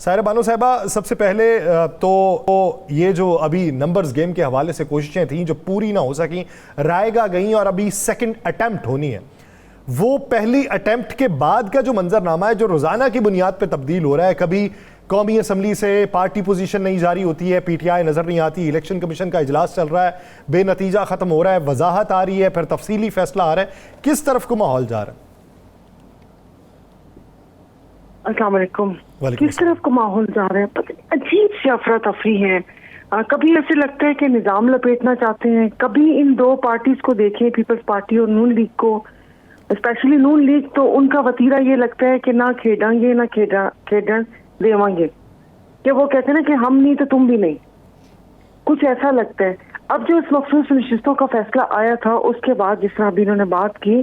سائرہ بانو صاحبہ، سب سے پہلے تو یہ جو ابھی نمبرز گیم کے حوالے سے کوششیں تھیں جو پوری نہ ہو سکیں، رائے گاہ گئیں اور ابھی سیکنڈ اٹیمپٹ ہونی ہے، وہ پہلی اٹیمپٹ کے بعد کا جو منظرنامہ ہے جو روزانہ کی بنیاد پہ تبدیل ہو رہا ہے، کبھی قومی اسمبلی سے پارٹی پوزیشن نہیں جاری ہوتی ہے، پی ٹی آئی نظر نہیں آتی، الیکشن کمیشن کا اجلاس چل رہا ہے، بے نتیجہ ختم ہو رہا ہے، وضاحت آ رہی ہے، پھر تفصیلی فیصلہ آ رہا ہے، کس طرف کو ماحول جا رہا ہے؟ السلام علیکم۔ کس طرف کو ماحول جا رہا ہے؟ عجیب سی افراتفری ہے۔ کبھی ایسے لگتا ہے کہ نظام لپیٹنا چاہتے ہیں، کبھی ان دو پارٹیز کو دیکھیں، پیپلز پارٹی اور نون لیگ کو، اسپیشلی نون لیگ، تو ان کا وتیرہ یہ لگتا ہے کہ نہ کھیڈاں گے نہ کھیڈن دیواں گے، کہ وہ کہتے ہیں نا کہ ہم نہیں تو تم بھی نہیں، کچھ ایسا لگتا ہے۔ اب جو اس مخصوص نشستوں کا فیصلہ آیا تھا اس کے بعد جس طرح ابھی انہوں نے بات کی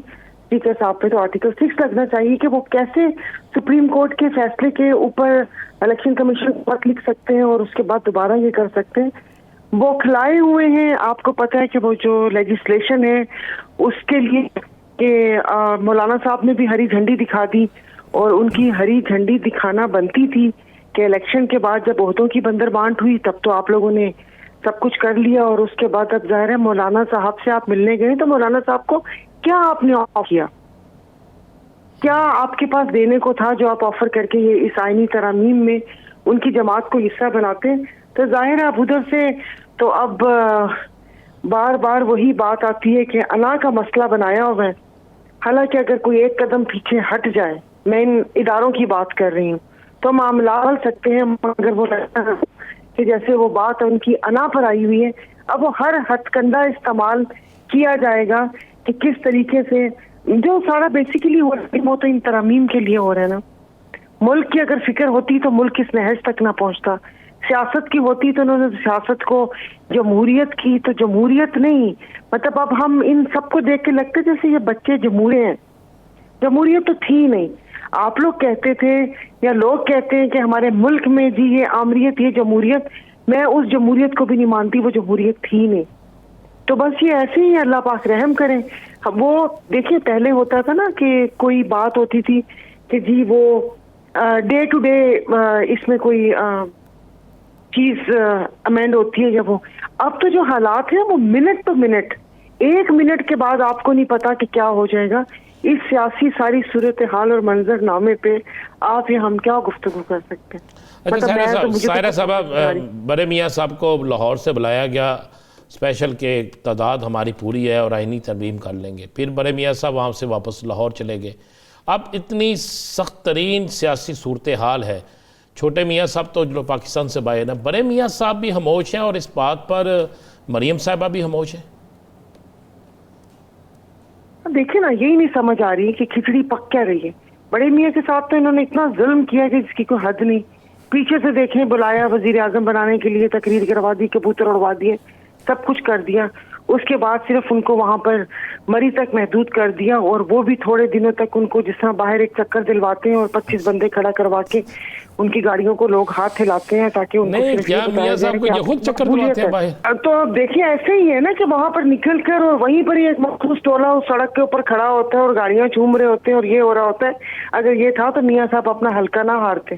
اسپیکر صاحب پہ، تو آرٹیکل 6 لگنا چاہیے کہ وہ کیسے سپریم کورٹ کے فیصلے کے اوپر الیکشن کمیشن پر لکھ سکتے ہیں اور اس کے بعد دوبارہ یہ کر سکتے ہیں۔ وہ کھلائے ہوئے ہیں، آپ کو پتہ ہے کہ وہ جو لیجسلیشن ہے اس کے لیے کہ مولانا صاحب نے بھی ہری جھنڈی دکھا دی، اور ان کی ہری جھنڈی دکھانا بنتی تھی کہ الیکشن کے بعد جب عہدوں کی بندر بانٹ ہوئی تب تو آپ لوگوں نے سب کچھ کر لیا، اور اس کے بعد اب ظاہر ہے مولانا صاحب سے آپ ملنے گئے تو مولانا صاحب کو کیا آپ نے آفر کیا، کیا آپ کے پاس دینے کو تھا جو آپ آفر کر کے یہ اس آئینی ترامیم میں ان کی جماعت کو حصہ بناتے ہیں؟ تو ظاہر ہے اب ادھر سے تو اب بار بار وہی بات آتی ہے کہ انا کا مسئلہ بنایا ہوا ہے، حالانکہ اگر کوئی ایک قدم پیچھے ہٹ جائے، میں ان اداروں کی بات کر رہی ہوں، تو معاملات چل سکتے ہیں، مگر وہ لگتا ہے کہ جیسے وہ بات ان کی انا پر آئی ہوئی ہے، اب وہ ہر ہتھ کنڈا استعمال کیا جائے گا کہ کس طریقے سے جو سارا بیسیکلی ہو رہا ہے وہ تو ان ترامیم کے لیے ہو رہا ہے نا۔ ملک کی اگر فکر ہوتی تو ملک اس نہج تک نہ پہنچتا، سیاست کی ہوتی تو انہوں نے سیاست کو جمہوریت کی، تو جمہوریت نہیں، مطلب اب ہم ان سب کو دیکھ کے لگتے جیسے یہ بچے جمہوری ہیں، جمہوریت تو تھی نہیں۔ آپ لوگ کہتے تھے یا لوگ کہتے ہیں کہ ہمارے ملک میں جی یہ آمریت، یہ جمہوریت، میں اس جمہوریت کو بھی نہیں مانتی، وہ جمہوریت تھی نہیں۔ تو بس یہ ایسے ہی اللہ پاک رحم کریں۔ وہ دیکھیں پہلے ہوتا تھا نا کہ کوئی بات ہوتی تھی کہ جی وہ ڈے ٹو ڈے اس میں کوئی چیز امینڈ ہوتی ہے، یا وہ اب تو جو حالات ہیں وہ منٹ تو منٹ، ایک منٹ کے بعد آپ کو نہیں پتا کہ کیا ہو جائے گا۔ اس سیاسی ساری صورتحال اور منظر نامے پہ آپ یہ ہم کیا گفتگو کر سکتے ہیں؟ سائرہ صاحبہ، بڑے میاں صاحب کو لاہور سے بلایا گیا اسپیشل کہ تعداد ہماری پوری ہے اور آئینی ترمیم کر لیں گے، پھر بڑے میاں صاحب وہاں سے واپس لاہور چلے گئے۔ اب اتنی سخت ترین سیاسی صورتحال ہے، چھوٹے میاں صاحب تو جو پاکستان سے باہر ہیں، بڑے میاں صاحب بھی خاموش ہیں، اور اس بات پر مریم صاحبہ بھی خاموش ہیں۔ دیکھیں نا، یہی نہیں سمجھ آ رہی کہ کھچڑی پک کیا رہی ہے۔ بڑے میاں کے ساتھ تو انہوں نے اتنا ظلم کیا کہ جس کی کوئی حد نہیں۔ پیچھے سے دیکھیں، بلایا وزیر اعظم بنانے کے لیے، تقریر کروا دی، کبوتر اڑوا دیے، سب کچھ کر دیا، اس کے بعد صرف ان کو وہاں پر مری تک محدود کر دیا، اور وہ بھی تھوڑے دنوں تک ان کو جس طرح باہر ایک چکر دلواتے ہیں اور 25 بندے کھڑا کروا کے ان کی گاڑیوں کو لوگ ہاتھ ہلاتے ہیں تاکہ ان کو تو دیکھیں ایسے ہی ہے نا کہ وہاں پر نکل کر اور وہیں پر ہی ایک مخصوص ٹولہ اس سڑک کے اوپر کھڑا ہوتا ہے اور گاڑیاں چوم رہے ہوتے ہیں اور یہ ہو رہا ہوتا ہے۔ اگر یہ تھا تو میاں صاحب اپنا حلقہ نہ ہارتے،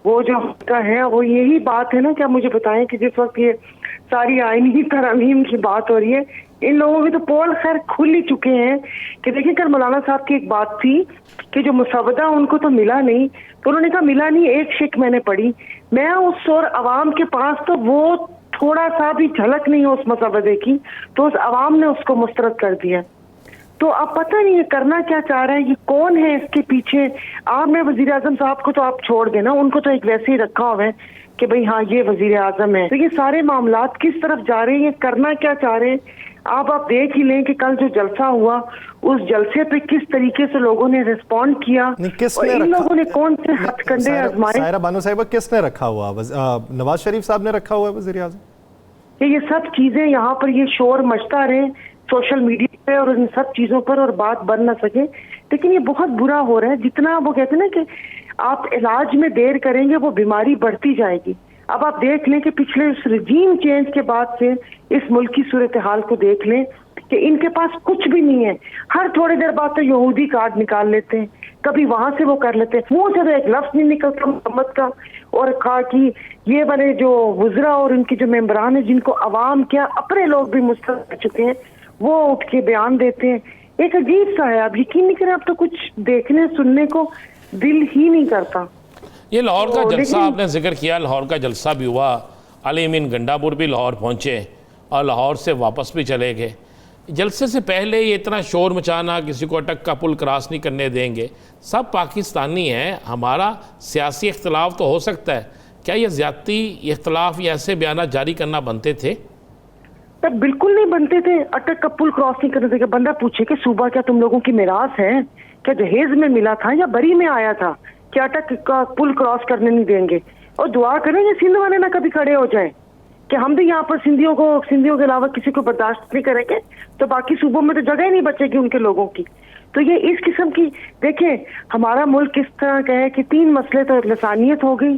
وہ جو حلقہ ہے وہ یہی بات ہے نا کہ مجھے بتائیں کہ جس وقت یہ ساری آئینی ترامیم کی بات ہو رہی ہے، ان لوگوں کے تو پول خیر کھل ہی چکے ہیں کہ دیکھیں کل مولانا صاحب کی ایک بات تھی کہ جو مسودہ ان کو تو ملا نہیں، تو انہوں نے کہا ملا نہیں، ایک شک میں نے پڑھی، میں اس اور عوام کے پاس تو وہ تھوڑا سا بھی جھلک نہیں ہو اس مسودے کی، تو اس عوام نے اس کو مسترد کر دیا۔ تو اب پتہ نہیں یہ کرنا کیا چاہ رہا ہے، یہ کون ہے اس کے پیچھے؟ آپ میں وزیر اعظم صاحب کو تو آپ چھوڑ دیں نا، ان کو تو ایک ویسے ہی رکھا ہوا ہے کہ بھئی ہاں یہ وزیر اعظم ہے۔ تو یہ سارے معاملات کس طرف جا رہے ہیں، یہ کرنا کیا چاہ رہے ہیں؟ آپ دیکھ ہی لیں کہ کل جو جلسہ ہوا اس جلسے پہ کس طریقے سے لوگوں نے ریسپونڈ کیا، اور ان لوگوں نے کون سے ہتھ کنڈے آزمائے۔ سائرہ بانو صاحبہ، کس نے رکھا ہوا؟ نواز شریف صاحب نے رکھا ہوا ہے وزیر اعظم؟ یہ سب چیزیں یہاں پر یہ شور مچتا رہے سوشل میڈیا پہ اور ان سب چیزوں پر، اور بات بن نہ سکے، لیکن یہ بہت برا ہو رہا ہے۔ جتنا وہ کہتے ہیں نا کہ آپ علاج میں دیر کریں گے وہ بیماری بڑھتی جائے گی۔ اب آپ دیکھ لیں کہ پچھلے اس رجیم چینج کے بعد سے اس ملک کی صورتحال کو دیکھ لیں کہ ان کے پاس کچھ بھی نہیں ہے۔ ہر تھوڑے دیر بعد تو یہودی کارڈ نکال لیتے ہیں، کبھی وہاں سے وہ کر لیتے ہیں، منہ سے تو ایک لفظ نہیں نکلتا محمد کا، اور کہا کہ یہ بڑے جو وزراء اور ان کے جو ممبران ہیں جن کو عوام کیا اپنے لوگ بھی مسترد کر چکے ہیں وہ اٹھ کے بیان دیتے ہیں. ایک عجیب سا ہے, آپ یقین نہیں کریں, اب تو کچھ دیکھنے سننے کو دل ہی نہیں کرتا. یہ لاہور کا جلسہ آپ نے ذکر کیا, لاہور کا جلسہ بھی ہوا, علی امین گنڈا پور بھی لاہور پہنچے اور لاہور سے واپس بھی چلے گئے. جلسے سے پہلے یہ اتنا شور مچانا, کسی کو اٹک کا پل کراس نہیں کرنے دیں گے, سب پاکستانی ہیں, ہمارا سیاسی اختلاف تو ہو سکتا ہے, کیا یہ زیادتی اختلاف یا ایسے بیانات جاری کرنا بنتے تھے؟ بالکل نہیں بنتے تھے. اٹک کا پل کراس نہیں کرنے دیں گے. بندہ پوچھے کہ صوبہ کیا تم لوگوں کی میراث ہے, کیا جہیز میں ملا تھا یا بری میں آیا تھا, کیا اٹک کا پل کراس کرنے نہیں دیں گے؟ اور دعا کریں کہ سندھ والے نہ کبھی کھڑے ہو جائیں کہ ہم بھی یہاں پر سندھیوں کے علاوہ کسی کو برداشت نہیں کریں گے, تو باقی صوبوں میں تو جگہ ہی نہیں بچے گی ان کے لوگوں کی. تو یہ اس قسم کی, دیکھیں ہمارا ملک کس طرح کا ہے کہ 3 مسئلے تو لسانیت ہو گئی,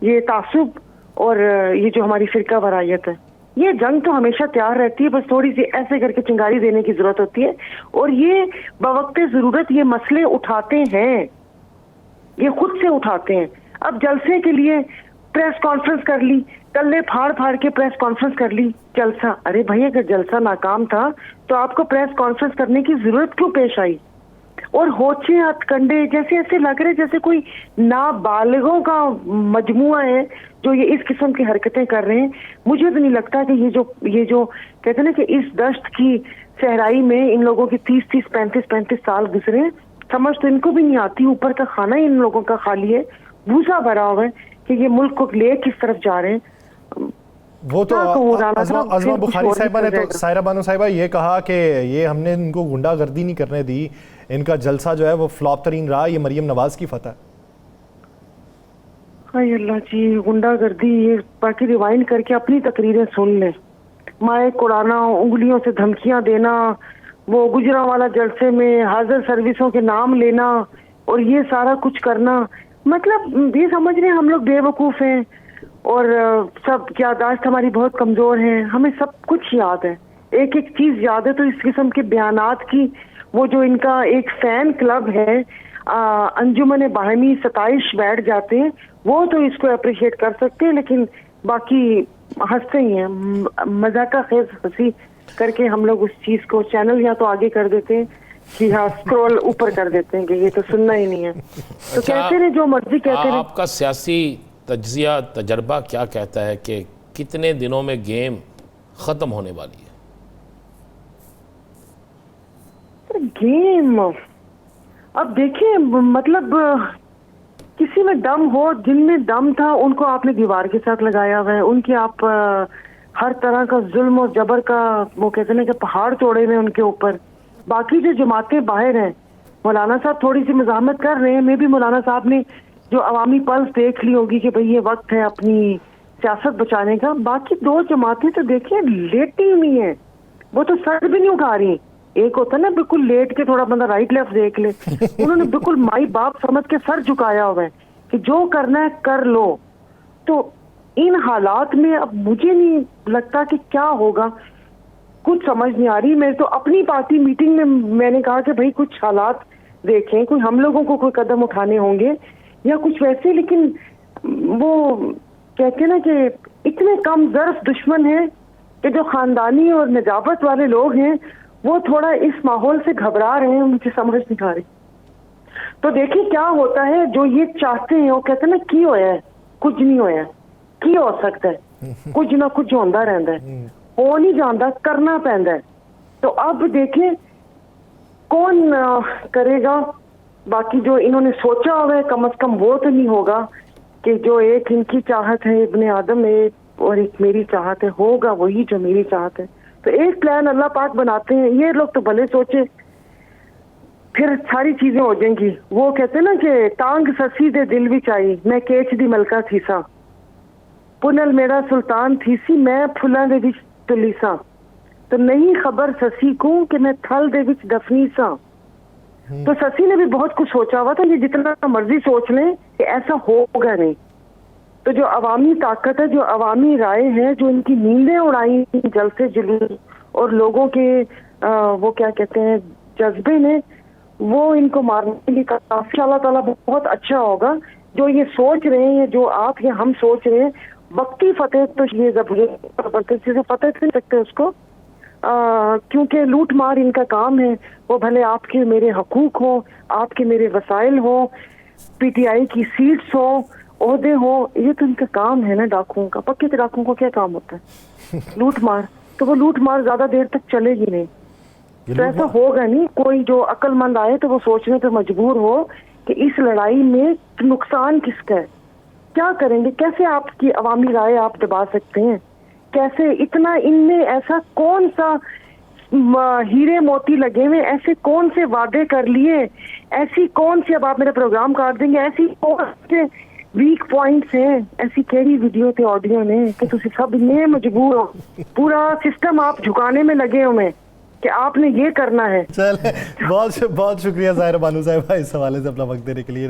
یہ تعصب اور یہ جو ہماری فرقہ وارائیت ہے. یہ جنگ تو ہمیشہ تیار رہتی ہے, بس تھوڑی سی ایسے کر کے چنگاری دینے کی ضرورت ہوتی ہے. اور یہ بوقت ضرورت یہ مسئلے اٹھاتے ہیں, یہ خود سے اٹھاتے ہیں. اب جلسے کے لیے پریس کانفرنس کر لی, کلے پھاڑ کے پریس کانفرنس کر لی. جلسہ, ارے بھائی اگر جلسہ ناکام تھا تو آپ کو پریس کانفرنس کرنے کی ضرورت کیوں پیش آئی؟ اور ہوچے ہتھ کنڈے جیسے ایسے لگ رہے جیسے کوئی نابالغوں کا مجموعہ ہے جو یہ اس قسم کی حرکتیں کر رہے ہیں. مجھے تو نہیں لگتا کہ یہ جو کہتے ہیں نا کہ اس دشت کی صحرائی میں ان لوگوں کے 30-35 سال گزرے, سمجھ تو ان کو بھی نہیں آتی. اوپر کا کھانا ہی ان لوگوں کا خالی ہے, بھوسا بھرا ہوا ہے کہ یہ ملک کو لے کس طرف جا رہے ہیں. وہ تو عظمہ بخاری صاحبہ نے تو سائرہ بانو صاحبہ یہ کہا کہ یہ ہم نے ان کو گنڈا گردی نہیں کرنے دی, ان کا جلسہ جو ہے وہ فلاپ ترین رہا, یہ مریم نواز کی فتح ہے. ہائے اللہ جی, گنڈا گردی یہ باقی ریوائنڈ کر کے اپنی تقریریں سن لیں. مائک اڑانا, انگلیوں سے دھمکیاں دینا, وہ گجراں والا جلسے میں حاضر سروسوں کے نام لینا اور یہ سارا کچھ کرنا, مطلب یہ سمجھ رہے ہیں ہم لوگ بے وقوف ہیں اور سب یادداشت ہماری بہت کمزور ہیں, ہمیں سب کچھ یاد ہے, ایک ایک چیز یاد ہے. تو اس قسم کے بیانات کی وہ جو ان کا ایک فین کلب ہے انجمن باہمی ستائش بیٹھ جاتے ہیں, وہ تو اس کو اپریشیٹ کر سکتے ہیں, لیکن باقی ہنستے ہی ہیں. مذاقہ خیز ہنسی کر کے ہم لوگ اس چیز کو چینل یا تو آگے کر دیتے ہیں کہ ہاں اسکرول اوپر کر دیتے ہیں کہ یہ تو سننا ہی نہیں ہے. تو کہتے رہے جو مرضی کہتے رہے. آپ کا سیاسی تجزیہ تجربہ کیا کہتا ہے کہ کتنے دنوں میں گیم ختم ہونے والی ہے؟ گیم اب دیکھیں, مطلب کسی میں دم ہو, جن میں دم تھا ان کو آپ نے دیوار کے ساتھ لگایا ہوا ہے, ان کی آپ ہر طرح کا ظلم اور جبر کا وہ کہتے ہیں کہ پہاڑ توڑے ہوئے ان کے اوپر. باقی جو جماعتیں باہر ہیں, مولانا صاحب تھوڑی سی مزاحمت کر رہے ہیں, میں بھی مولانا صاحب نے جو عوامی پلس دیکھ لی ہوگی کہ بھئی یہ وقت ہے اپنی سیاست بچانے کا. باقی 2 جماعتیں تو دیکھیں لیٹی نہیں ہیں, وہ تو سر بھی نہیں اٹھا رہی. ایک ہوتا ہے نا بالکل لیٹ کے تھوڑا بندہ رائٹ لیفٹ دیکھ لے, انہوں نے بالکل مائی باپ سمجھ کے سر جھکایا ہوا ہے کہ جو کرنا ہے کر لو. تو ان حالات میں اب مجھے نہیں لگتا کہ کیا ہوگا, کچھ سمجھ نہیں آ رہی. میں تو اپنی پارٹی میٹنگ میں میں نے کہا کہ بھئی کچھ حالات دیکھیں, کوئی ہم لوگوں کو کوئی قدم اٹھانے ہوں گے یا کچھ ویسے, لیکن وہ کہتے ہیں نا کہ اتنے کم ظرف دشمن ہیں کہ جو خاندانی اور نجابت والے لوگ ہیں وہ تھوڑا اس ماحول سے گھبرا رہے ہیں, مجھے سمجھ نہیں آ رہی. تو دیکھیں کیا ہوتا ہے. جو یہ چاہتے ہیں وہ کہتے ہیں نا کی ہویا ہے کچھ نہیں ہویا, کی ہو سکتا ہے کچھ نہ کچھ ہوندا رہندا ہے, ہو نہیں جاندا, کرنا پیندا ہے. تو اب دیکھیں کون کرے گا. باقی جو انہوں نے سوچا ہوا ہے کم از کم وہ تو نہیں ہوگا کہ جو ایک ان کی چاہت ہے ابن آدم ایک اور ایک میری چاہت ہے, ہوگا وہی جو میری چاہت ہے. تو ایک پلان اللہ پاک بناتے ہیں, یہ لوگ تو بھلے سوچے پھر ساری چیزیں ہو جائیں گی. وہ کہتے ہیں نا کہ ٹانگ سسی دے دل بھی چاہیے, میں کیچ دی ملکہ تھی سا, پنل میرا سلطان تھی سی, میں پھلاں دے وچ تلی سا, تو نہیں خبر سسی کو کہ میں تھل دے وچ دفنی سا. تو سسی نے بھی بہت کچھ سوچا ہوا تھا, یہ جتنا مرضی سوچ لیں کہ ایسا ہوگا نہیں. تو جو عوامی طاقت ہے, جو عوامی رائے ہے, جو ان کی نیندیں اڑائی جلسے جلوس اور لوگوں کے وہ کیا کہتے ہیں جذبے نے, وہ ان کو مارنے کے لیے کافی. اللہ تعالیٰ بہت اچھا ہوگا جو یہ سوچ رہے ہیں، جو آپ یا ہم سوچ رہے ہیں، وقتی فتح تو یہ زبردستی سے فتح نہیں سکتے اس کو، کیونکہ لوٹ مار ان کا کام ہے. وہ بھلے آپ کے میرے حقوق ہوں، آپ کے میرے وسائل ہوں، پی ٹی آئی کی سیٹس ہوں، عہدے ہوں، یہ تو ان کا کام ہے نا ڈاکوؤں کا. پکے ڈاکوؤں کو کیا کام ہوتا ہے؟ لوٹ مار. تو وہ لوٹ مار زیادہ دیر تک چلے گی نہیں. تو ایسا ہوگا نہیں. کوئی جو عقل مند آئے تو وہ سوچنے پہ مجبور ہو کہ اس لڑائی میں نقصان کس کا ہے، کیا کریں گے، کیسے آپ کی عوامی رائے آپ دبا سکتے ہیں، کیسے اتنا ان میں ایسا کون سا ہیرے موتی لگے ہوئے، ایسے کون سے وعدے کر لیے، ایسی کون سی، اب آپ میرا پروگرام کاٹ دیں گے، ایسی کون سے ویک پوائنٹس ہیں، ایسی کیڑی ویڈیو تے آڈیو نے کہ تسی سب نے مجبور ہو، پورا سسٹم آپ جھکانے میں لگے ہوئے کہ آپ نے یہ کرنا ہے. چلے بہت شکریہ ظاہرہ بانو صاحبہ اس حوالے سے اپنا وقت دینے کے لیے.